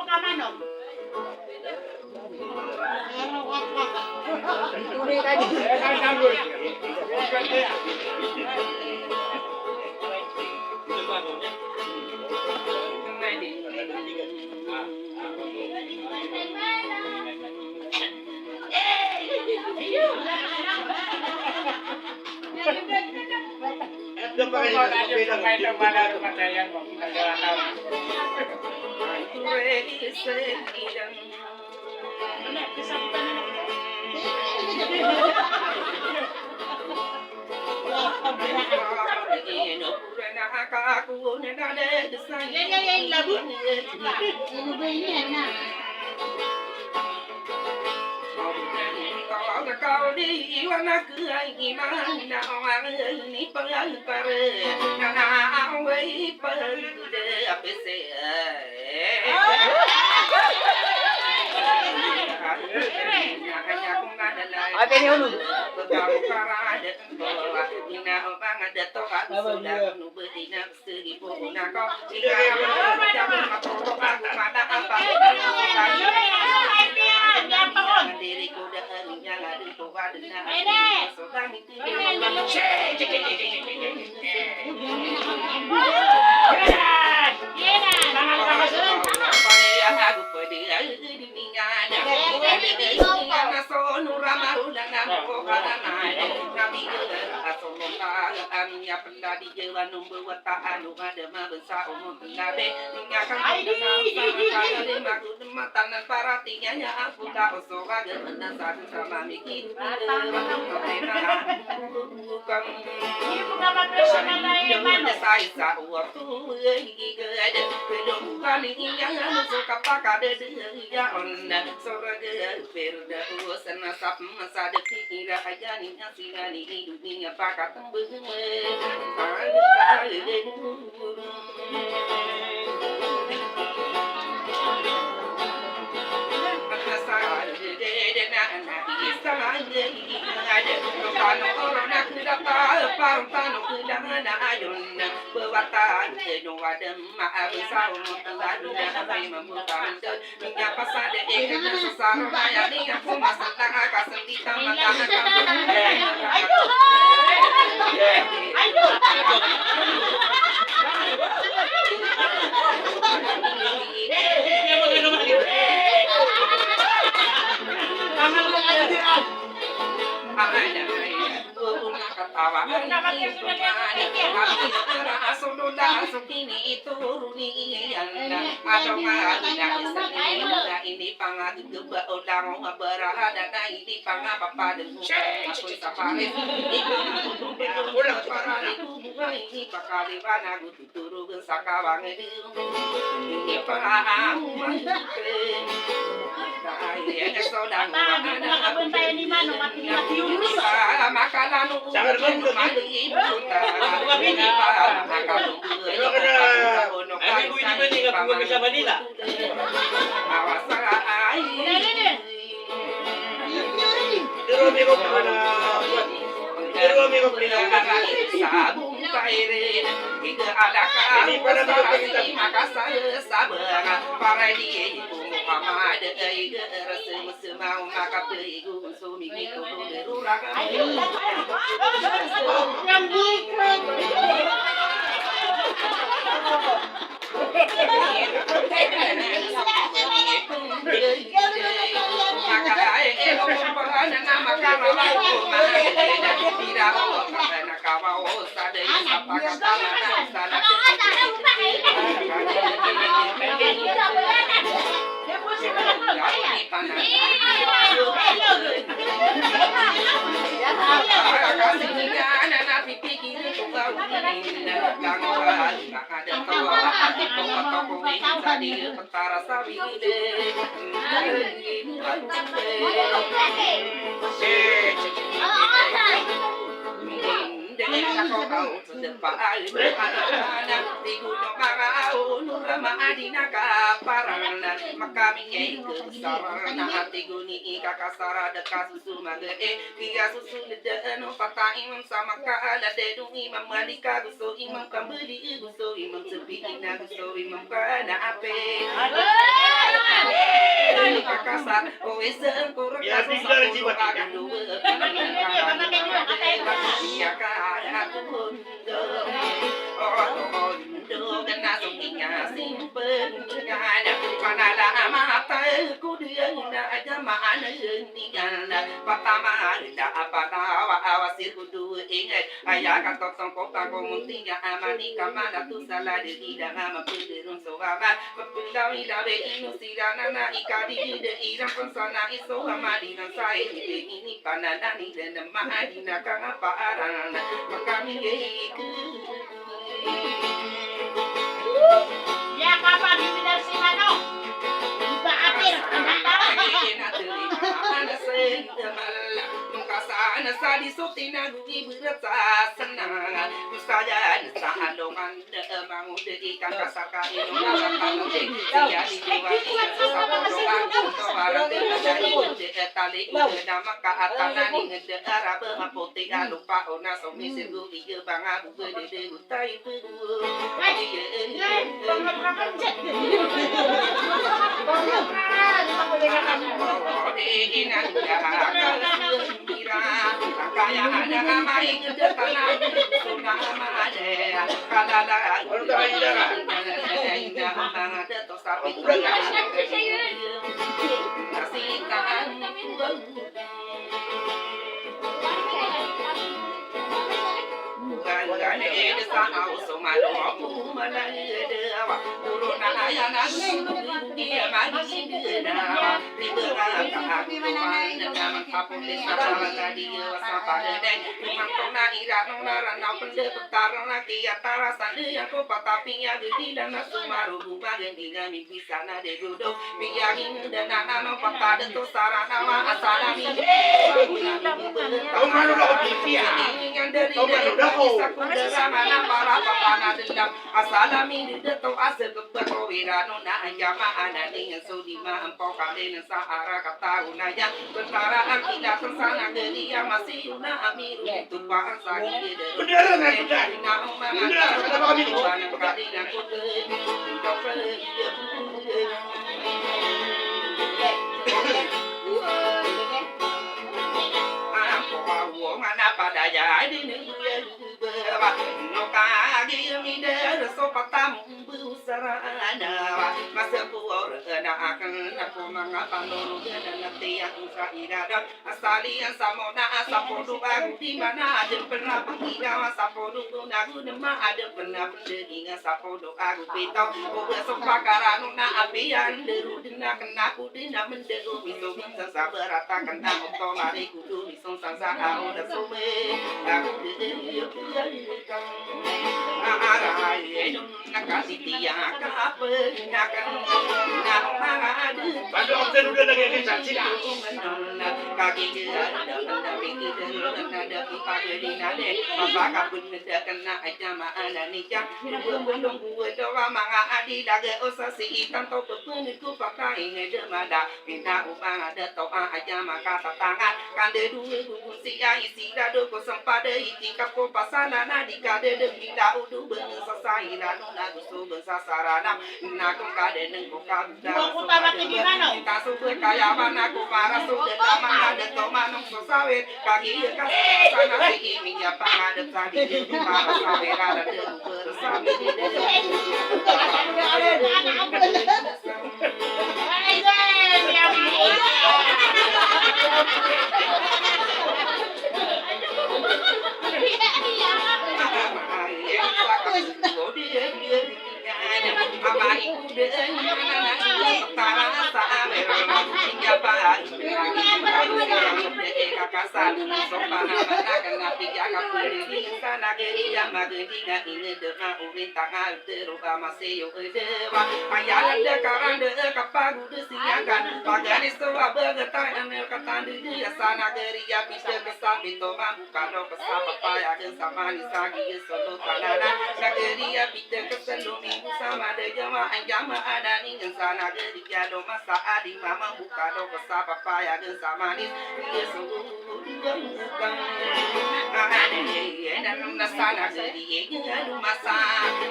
ka manong. Turi ka dito. Yan, labu. Ano ba yan na? Kau di wana kuai iman na orang ni pengal pare na awai perde apese Ate ni ulo. ina orang ada tokat sudah nubedina segi puna kau ina diriku dah nyala di bawah dina sedang itu aku pada dunia ada sono ramarulan aku karena nabi asal ya pernah di jawa numbu wataan ada mabesa umum nabe nyakan ada maku matanan para tinganya aku tak usah gemenan satu sama mikir bukan saya waktu ada kedomukan yang suka pakai dia on sorga perda usana sap masa de kira aja ni asinani dunia pakai tembung ini pangat coba ulang berada ini pangat apa dengan aku safari ulang para ini pakali mana aku turu sakawang ini pangat makanan kau kau sedepa anak di gunung Marau nurama adina kaparana maka minge kebesaran hati guni kakasara dekat susu mage dia susu dedeno patah imam sama kala dedu imam malika guso imam kambeli guso imam sepi ina guso imam kana ape kakasar oes engkor kakasar ayah kata tongkok tangkong muntinya amani kamana tu salah di tidak ama penderun soaman berpindawi dawe inu sirana na ikadi de irang pensana iso amadi na sai ini panadani dan mahadi na kang apa arang makami iku Ya kapan dipindah si Mano? Iba akhir. Sana sa di sotina gui berasa senang Musaya sa alongan de mangu de ikan kasaka ilongan kamu de ya di dua sa doang to barang de dari de tali de nama ka atana ni de arab mapote lupa ona so mi seru di banga bu de utai bu kaya ada amai de tanah sudah amade kalala indah banget to sapi kasihkan gane de sanau somalo aku mana de wa corona ayana dia magi de na di berang tak nama kapun desa tadi wasapa de mantona ira nona rana pende petarang lagi atara sande aku patapinya di dana sumaru bubagen diga mi pisana de gudo biyarin dan nana patada to sarana wa asalami kau malu dah pipia kau malu dah mana para papana dendam asalami deto asal kepawira nona ayama anani sudima empau kalen sahara kata unaya betara akida tersana geria masih una amiru tumpang sagi de beneran kan na beneran kenapa kami itu kali aku mana pada jadi no kagi mi de so patam busarana masa puor na akan aku mangapa no na tiang sairada asali samona asapodu aku di mana ada pernah pengira sapodu aku nema ada pernah pendengar sapodu aku pitau so pakaran na apian deru dina kena ku dina menderu miso bisa sabaratakan aku to mari kudu miso sansa aku da sume aku Pada orang udah lagi kecaci kaki kena aja mana nikah belum gue doa manga adi daga osasi hitam to peniku pakai ngedemada minta upang ada toa aja maka tangan kande dua gugu sia isi dado ko sempade itikap ko pasana na dikade de pinda udu bangsa saira nuna gusto bangsa sarana na kong kade neng ko kabda kita super kaya mana ko para so de lama ada to manong so sawit kagi ka sana si minya pangade sabi para sawera ada de bersabi de kasar sopana kana piga kapuni di sana geria magedi ga ine de ma urin tanga de roba maseyo de wa ayala de karande kapagu de siagan pagani so abagata ane katandi di sana geria piste kesabi to ma kalo kesapa paya de samani sagi solo tanana geria piste keselumi sama de jama anjama ada ni sana geria do masa adi mama bukalo kesapa paya de samani yeso sana geri adu masa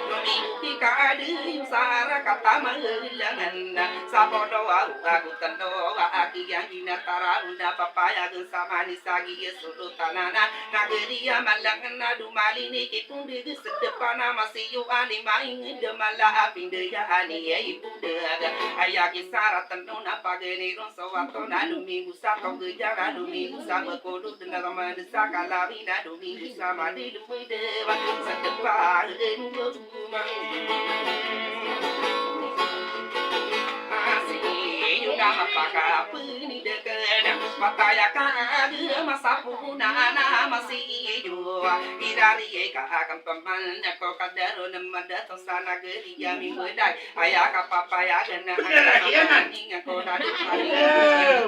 nomi tika adu sara kata mahilangan sabodo aku tendo aki yang ina tarunda papaya ge samani sagi yesudu tanana nageria malangan adu malini kipundi ge sedepana masih yu ani maing de mala apinde ya ani ibu de ayaki sara tendona pageni ronso wato nadu minggu sato ge jara du minggu sama kodu dengan sama desa kalabina du minggu sama di lumui dewa sedepa dengo rumah nama pakai peni dekena mataya kaga masapu nana masih jua irari ka akan teman ko kadaro nemada tosana geria minggu dai ayah ka papaya dana inga ko dadu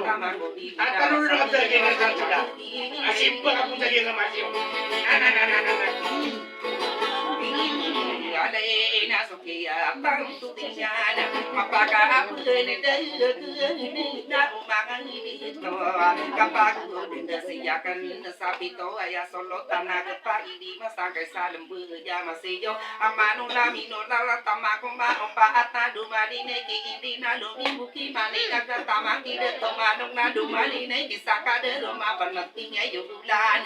kama ko di akan lu nak pergi dengan sudah asyik aku pergi dengan masih ada ena sokia bang tu tiada mapaka aku ni dah umangan ini to kapaku dinda siakan sapi to ayah solo tanah gepa ini masa kaisa lembu ja masih amanu lami no lala tamaku ma opa ata dumali ne ki indina lo mimbuki mali kata tamaki de to manung na dumali ne kisaka de roma panatinya yulan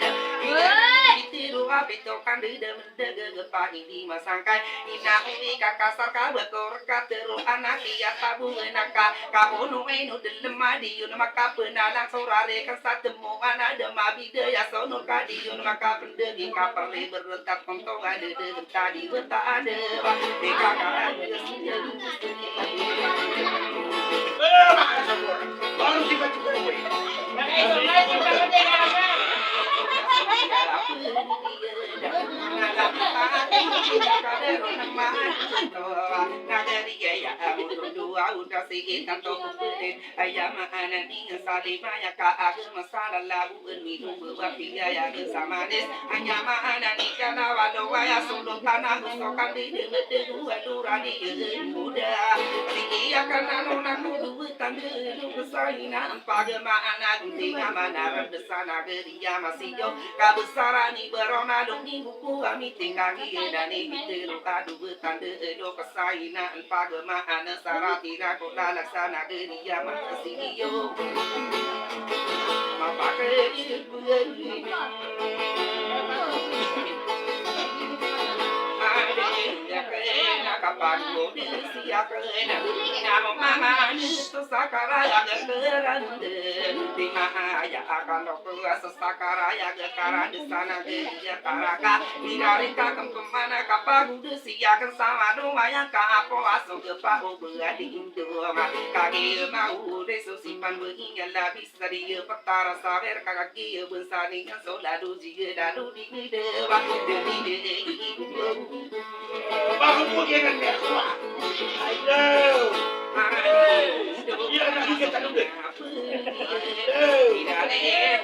itu api to kan de gepa ini masangkai ina umi kakasar ka bekor ka teru anak iya tabu enaka ka onu enu delema di yun maka penalang sorare kan satemu ana de mabide ya sono ka di yun maka pendegi ka perle berentak kontong ada de tadi beta ada de kakak baru tiba-tiba kabesarani berona doni buku kami tinggal dan itu kadu betanda do kesaina pagema ana saratira kota laksana geria masio mapake ibu kapan ko siya kena nama mama itu sakara ya geran di mahaya akan dokter sesakara ya gekara di sana geria karaka dirarika kemana kapagu siya kan sama rumah ka apo aso ke pa obra di indo kaki mau deso simpan begini labis dari petara sawer kaki besari kan soladu jiga dadu di dewa di baru pergi dengan dia semua ayo iya nak kita dulu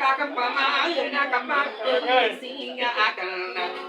kakak pamaya nak kapak singa akan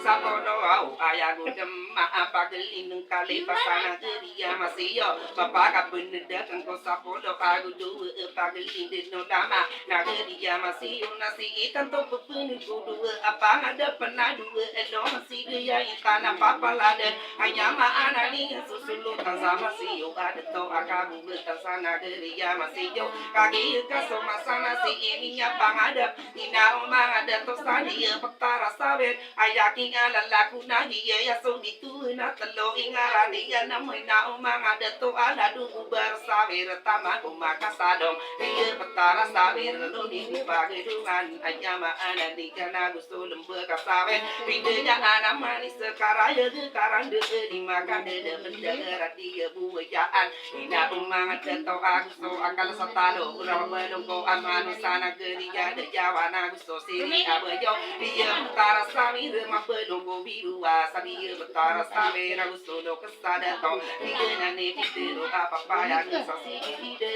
sapodo au ayah gudem apa gelin kali pasana geria masih yo bapak kapun datang ko sapodo pagu dua pagelin di nodama na geria masih yo nasi ikan to pepun kudu apa ada pernah dua edo masih dia ikan apa lada hanya ma anani susulu sama si yo ada to akabu betasana geria masih yo kaki kaso masana si ini apa ada ina oma ada to sani petara sawet ayakinya lalaku na hiya so itu na telo ingarani ya namai na umang ada to ala du bersawir tama kumakasadong dia petara sawir lu di pagi dungan ayama ana di kana gusto lembe kasawe ridenya ana manis sekarang ya sekarang de dimakan de mendarat dia buayaan ina umang ada to aku so akal satalo ura belum ko amanu sana geria de jawana gusto sini abejo dia petara sawir ma belum ko biru sabi betara sabe ragu solo kesada to dia nane pitero apa paya kesasi ide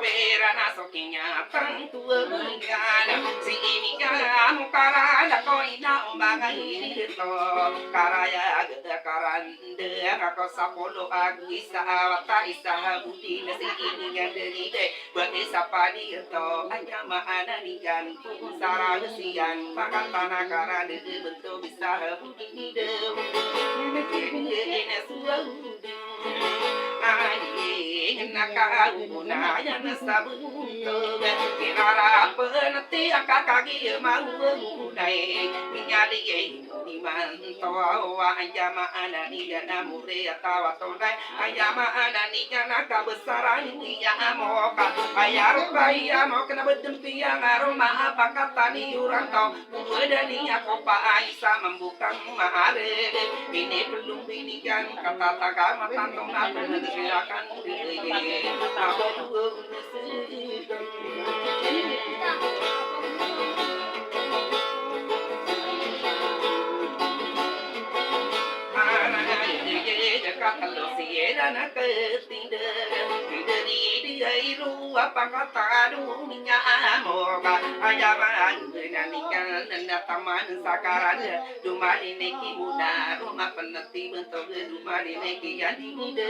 Vera nasokinya tantua mengana si ini kamu karana ko ina omanga hirito karaya karande ako sapolo agisa awata isa budi si ini yang deride bagi sapadi to anyama ananigan sara sian pakatana karane bentuk bisa budi de ini suatu nakaguna yan sabunto kinara penati akakagi mau ngunai minyali di manto ayama anani yana mure atawa tonai ayama anani yana kabesaran ya amoka ayar baya mau kena bedempi yang aroma pakatani urantau wedani akopa aisa membuka mahare ini belum binikan kata tagama tantong apa menegakkan kalau siena nak tidak dari apa kata dunia moga ayama nanikan nanda taman sakaran dumani neki muda rumah penati bentuk dumani neki yang muda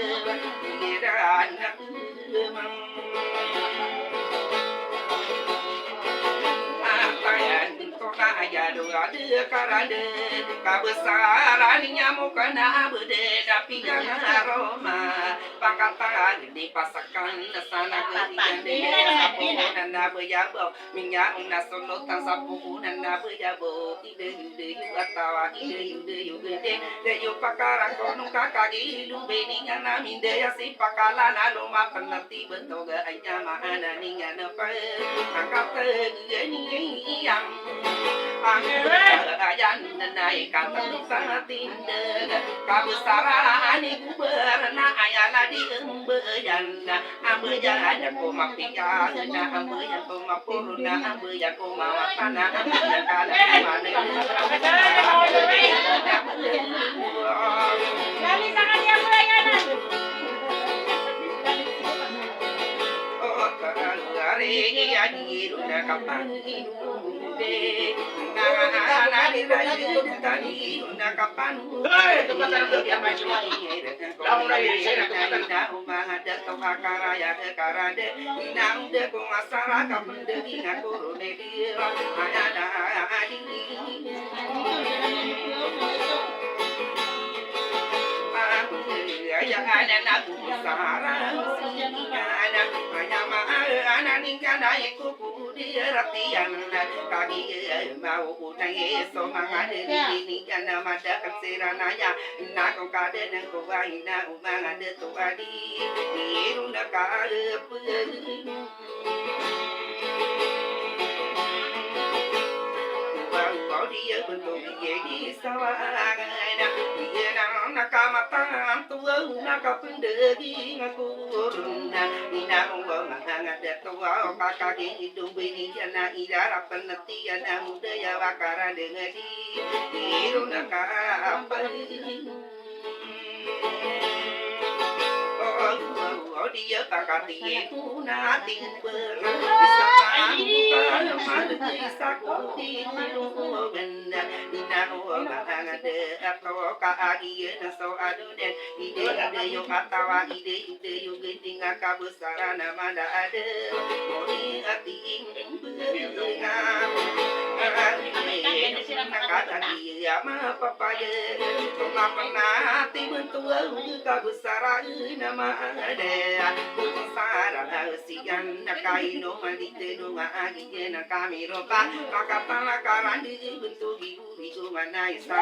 kira anak ya doa de karade kabesaran nyamuk kena bede tapi jangan aroma pakatan di pasakan sana kerian de sapu nanda beyabo minyak nasolo tan sapu nanda beyabo ide yu atawa ide yu gede de yu pakara kono kakagi lumbe ninga naminde ya si pakala naloma penati bentoga anyama ananinga napa angkat geni yang ayan naik kata sangat indah kabesaran ibu berna ayala di embeyan ambeyan aku mapika na ambeyan aku mapuruna ambeyan aku mawatana ambeyan kala mana Kali sangat yang pelayanan. oh kagari ya di runa kapan nari rayu tani na kapanu tempat dia macam Lau lagi saya tempat na umahada to akara ya karade ina unde ko asara kapende na korone dia ayada adi jangan anak usara sikana ayama ananinga naik kuku dia ratian kaki mau utai so mangade ini kana mada kaseranaya nako kade nako waina umangade to adi irunda kale dia bentuk dia di sawah dia nakamatan tua nakapendegi ngakuruna ina ngada tua kakak hidup ini jana idara penetian budaya wakara dengedi iruna kapal dia kakak itu nanti pernah bisa malu bisa kuti tiru benda ina bahanga de atau kaagi naso adu den ide yo katawa ide yo gendinga kabesaran mana ada moni ati benga kata dia ma papaya cuma pernah hati bentua kabesaran nama ada sian nakaino malite no agi na kamiro pa makapala karandi bentuk ibu mana isa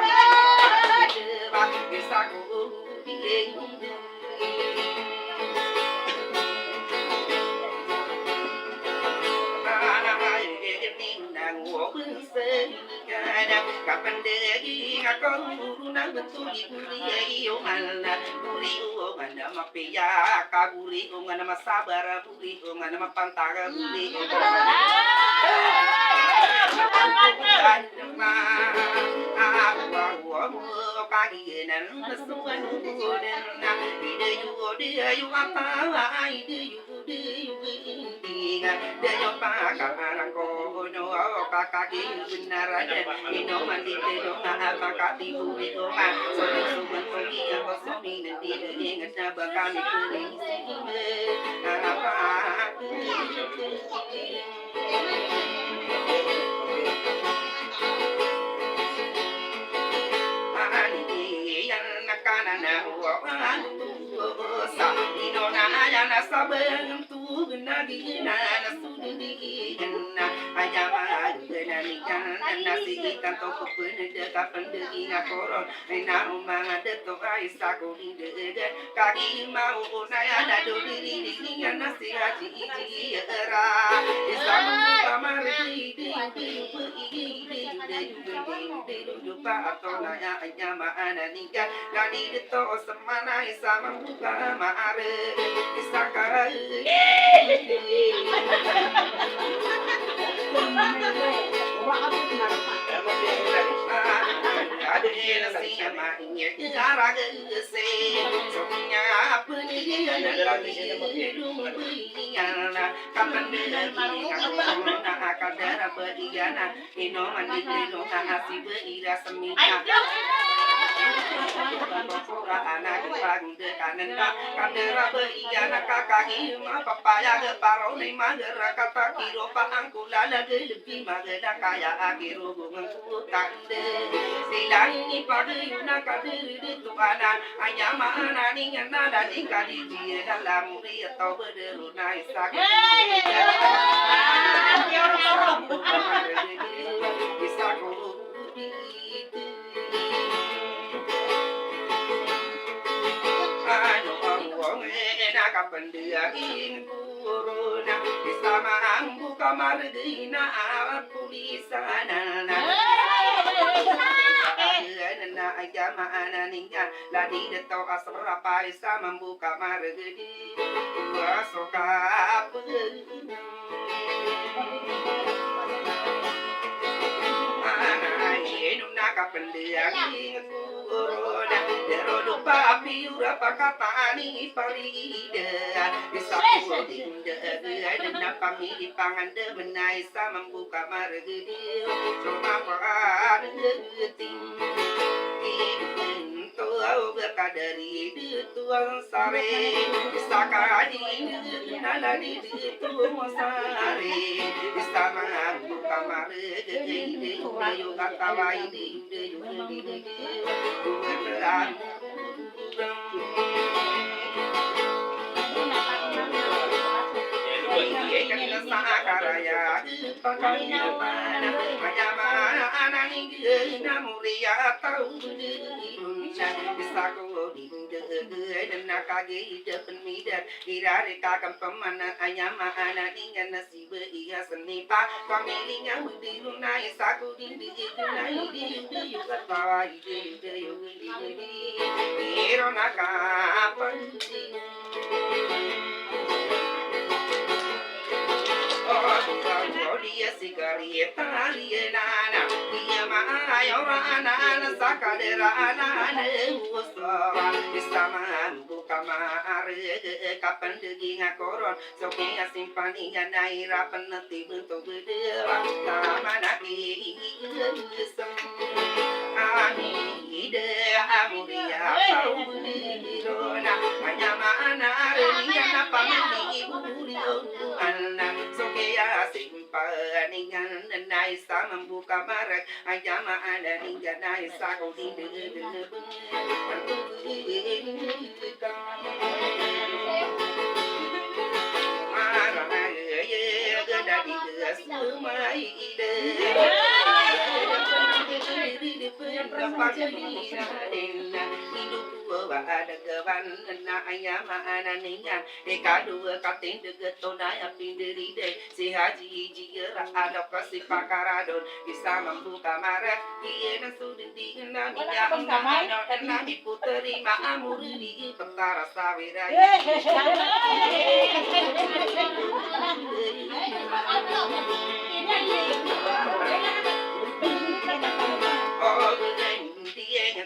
ba isa ko kapan degi ngakon uruna betul guri ayo malna guri ngana mapya kaguri ngana masabara guri ngana mapantaga guri kaki benar ada minuman di dalam apa kaki bumi doma sobi sobi sobi apa sobi nanti ingat apa kami kuning apa yang nakanana wawan sa inona ayana saben tu nagi na sudini na ayama nasi ikan toko penede kapan degi ngakoron ina rumah ada toa isaku ide kaki mau naya dado diri dengan nasi haji era isaku kamar di lupa atau naya ayama ananika lani deto semana isama buka mare isaka ada nasi amanya cara gese sonya apa ni lagi rumah kapan dia nak kadar beriana ino mandi ino nasi beira semina anak panggil kanan kadar beriana kakaki ma papaya ke paroni magera kata kiro pangkula lagi lebih magera kaya akiru bungu tande silang ni pada yuna kadir di tuana ayama anani ngana dadi kadi dia dalam muri atau berderuna isak isaku kapan dia corona sama ambu kamar dina pulisana na agama ananinga ladi deto asrapa isa membuka kamar gedi soka kapan dia corona derodo papi ura pakatani parida bisa dinda dan pamili panganda benai sa membuka margedi cuma padeting tuau berkadari tuang sare sakadi naladi tuang sare sama membuka margedi yo katawai di sakaraya pakainya mana ayama anani na mulia tau bisa ko dinde dan nakage depan midar irare kakam pemana ayama anani nasi beia senipa pamilinga udiruna isaku dinde na ide yuga tawa ide yuga iro nakapa dia sigareta alienana dia mayorana sakadera ana usara istama buka mare kapan degi ngakoron soke simpani naira peneti bentuk gede mana ki ani ide amuria paulirona hanya mana dia apa meni burio anna soke ya simpaningan naisa membuka marak ayama ada ninja naisa kau tidak di semai ide hidup gua ada kewan na ayama ananingan kadua katin deget tonaya pinderi de si haji jigira ada kasih pakaradon bisa membuka marah ieu sudin di nami nami puteri maamur di petara sawira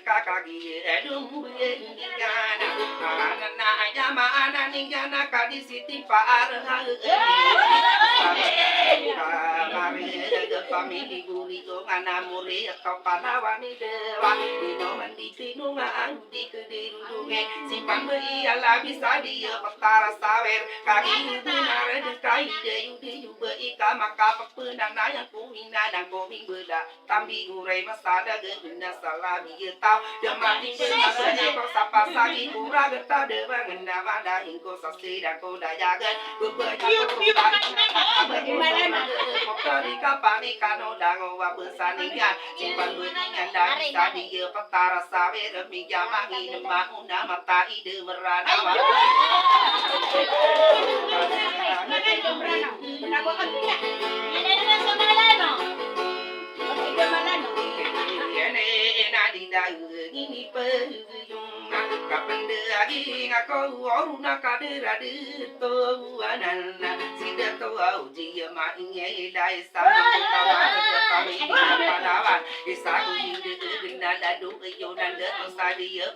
kakagi edum gana ana ayama ana ningana kadi siti par mari de famili guri ko ana muri ka panawani dewa dino mandi tinu andi kedirunge simpan bei ala bisa dia petara sawer kagi nare de kai de yudi yube ika maka pepenang yang kumina dan koming beda tambi urai masada gena salami tau demati benasanya kau sapa sagi kurang getah dewa ngenda mada hingko sasti dan kau dayagan beberapa bagaimana kokari kapani kano dango wabesaninya simpan beningan dari tadi petara sawe demi jamahi nemahuna mata ide merana ini peyung kapan lagi ngako oruna kadera de to anana sida to auji ma inge dai sa kawan kami panawan isaku ide gena dadu yo dan de sadia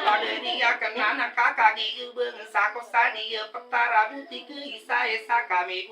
pada dia kenana kakak di beung sako sadia petara buti ke isa esa kami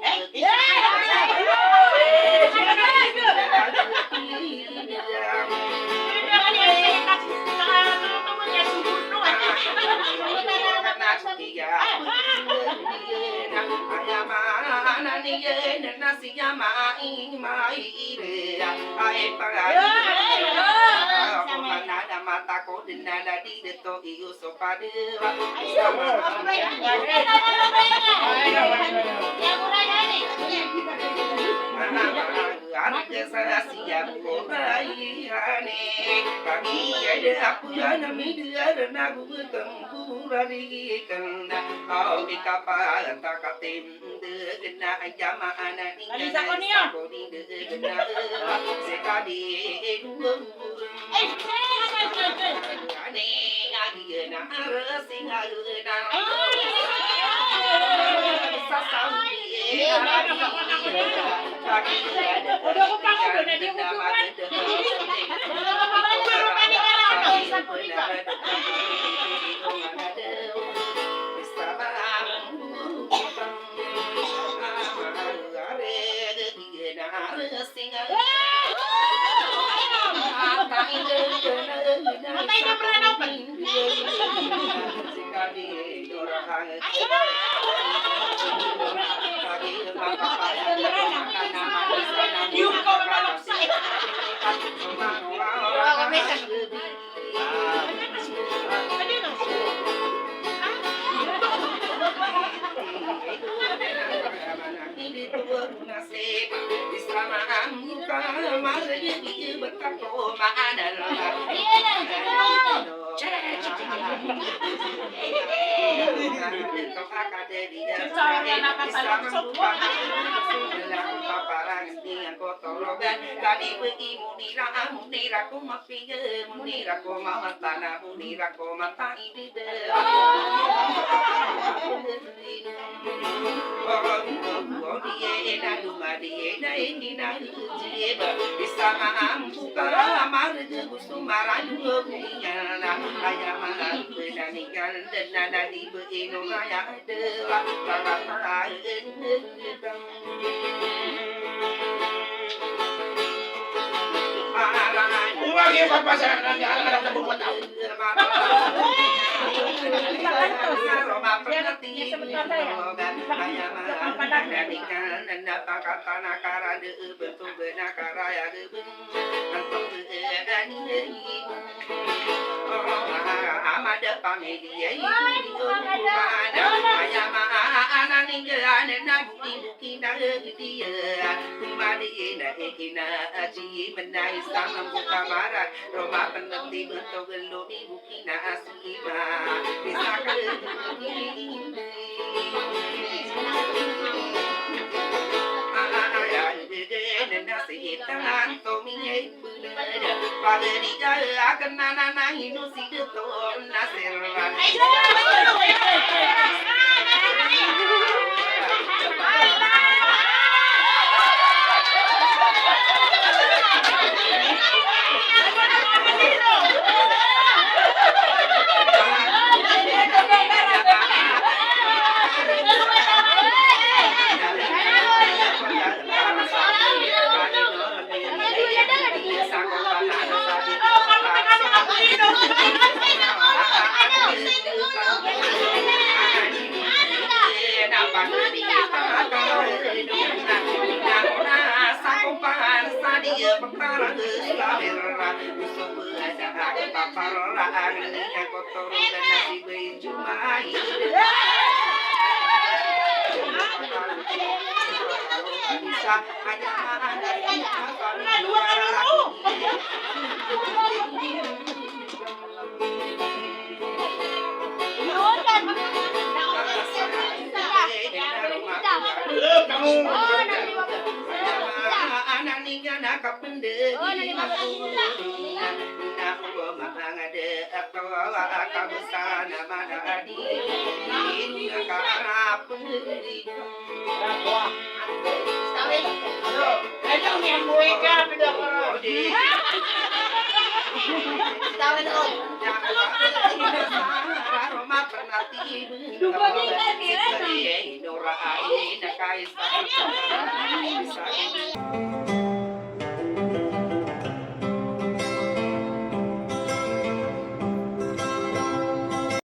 bukina dia mani na ekina aji menai sama muka marah Roma penanti bentuk geloni bukina asima bisa tangan tomi pada dia akan nana hinu sido nasirwa Dua